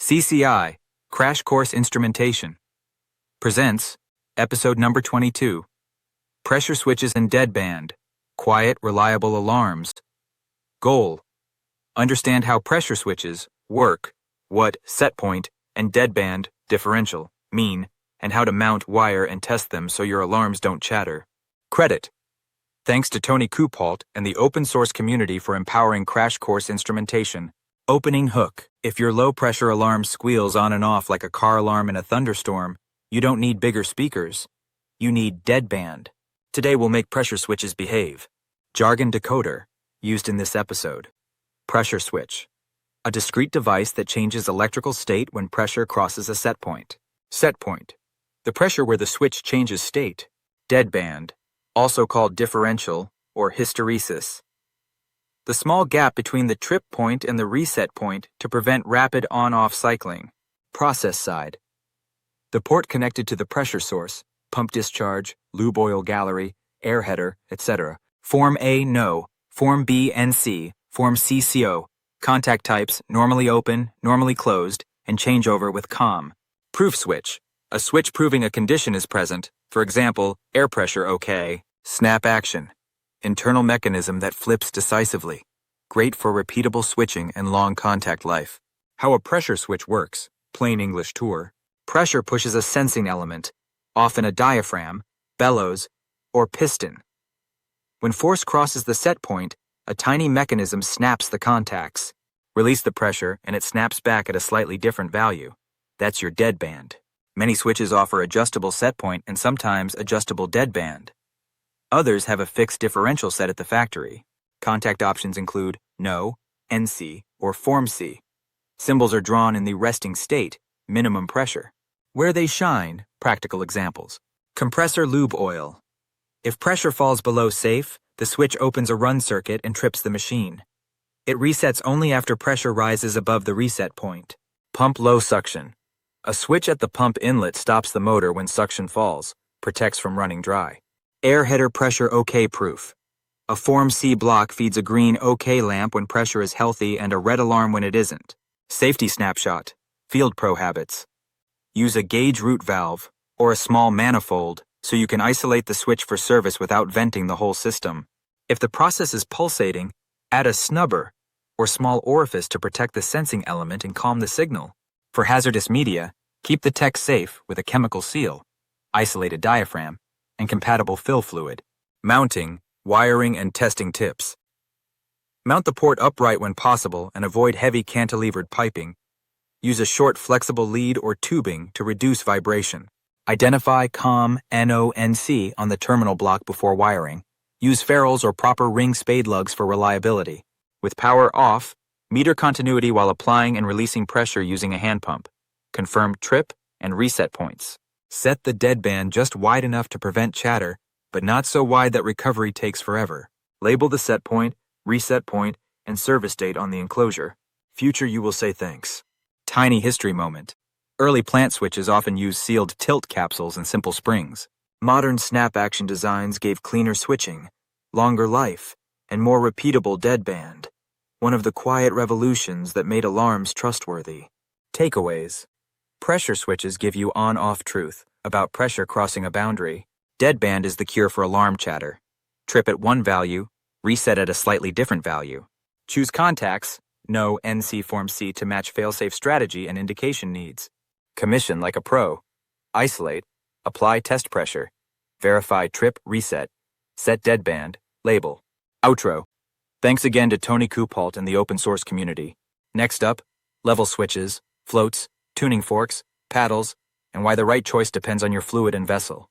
CCI, Crash Course Instrumentation, presents episode number 22, Pressure Switches and Deadband, Quiet, Reliable Alarms. Goal: understand how pressure switches work, what setpoint and deadband differential mean, and how to mount, wire, and test them so your alarms don't chatter. Credit: thanks to Tony Kuphaldt and the open source community for empowering Crash Course Instrumentation. Opening hook: if your low-pressure alarm squeals on and off like a car alarm in a thunderstorm, you don't need bigger speakers. You need deadband. Today we'll make pressure switches behave. Jargon decoder, used in this episode. Pressure switch: a discrete device that changes electrical state when pressure crosses a setpoint. Setpoint: the pressure where the switch changes state. Deadband, also called differential or hysteresis: the small gap between the trip point and the reset point to prevent rapid on-off cycling. Process side: the port connected to the pressure source, pump discharge, lube oil gallery, air header, etc. Form A, no. Form B, NC. Form C, CO. Contact types: normally open, normally closed, and changeover with COM. Proof switch: a switch proving a condition is present, for example, air pressure OK. Snap action: internal mechanism that flips decisively. Great for repeatable switching and long contact life. How a pressure switch works, plain English tour. Pressure pushes a sensing element, often a diaphragm, bellows, or piston. When force crosses the set point, a tiny mechanism snaps the contacts. Release the pressure and it snaps back at a slightly different value. That's your deadband. Many switches offer adjustable set point and sometimes adjustable deadband. Others have a fixed differential set at the factory. Contact options include no, NC, or Form C. Symbols are drawn in the resting state, minimum pressure. Where they shine, practical examples. Compressor lube oil: if pressure falls below safe, the switch opens a run circuit and trips the machine. It resets only after pressure rises above the reset point. Pump low suction: a switch at the pump inlet stops the motor when suction falls, protects from running dry. Air header pressure OK proof: a Form C block feeds a green OK lamp when pressure is healthy and a red alarm when it isn't. Safety snapshot: Field Pro habits. Use a gauge root valve or a small manifold so you can isolate the switch for service without venting the whole system. If the process is pulsating, add a snubber or small orifice to protect the sensing element and calm the signal. For hazardous media, keep the tech safe with a chemical seal, isolated diaphragm, and compatible fill fluid. Mounting, wiring, and testing tips: mount the port upright when possible and avoid heavy cantilevered piping. Use a short flexible lead or tubing to reduce vibration. Identify COM, NO, NC on the terminal block before wiring. Use ferrules or proper ring spade lugs for reliability. With power off, meter continuity while applying and releasing pressure using a hand pump. Confirm trip and reset points. Set the deadband just wide enough to prevent chatter, but not so wide that recovery takes forever. Label the set point, reset point, and service date on the enclosure. Future you will say thanks. Tiny history moment: early plant switches often used sealed tilt capsules and simple springs. Modern snap action designs gave cleaner switching, longer life, and more repeatable deadband. One of the quiet revolutions that made alarms trustworthy. Takeaways: pressure switches give you on-off truth about pressure crossing a boundary. Deadband is the cure for alarm chatter. Trip at one value, reset at a slightly different value. Choose contacts, no, NC, Form C, to match fail-safe strategy and indication needs. Commission like a pro. Isolate, apply test pressure, verify trip, reset, set deadband, label. Outro: thanks again to Tony Kuphaldt and the open source community. Next up, level switches, floats, tuning forks, paddles, and why the right choice depends on your fluid and vessel.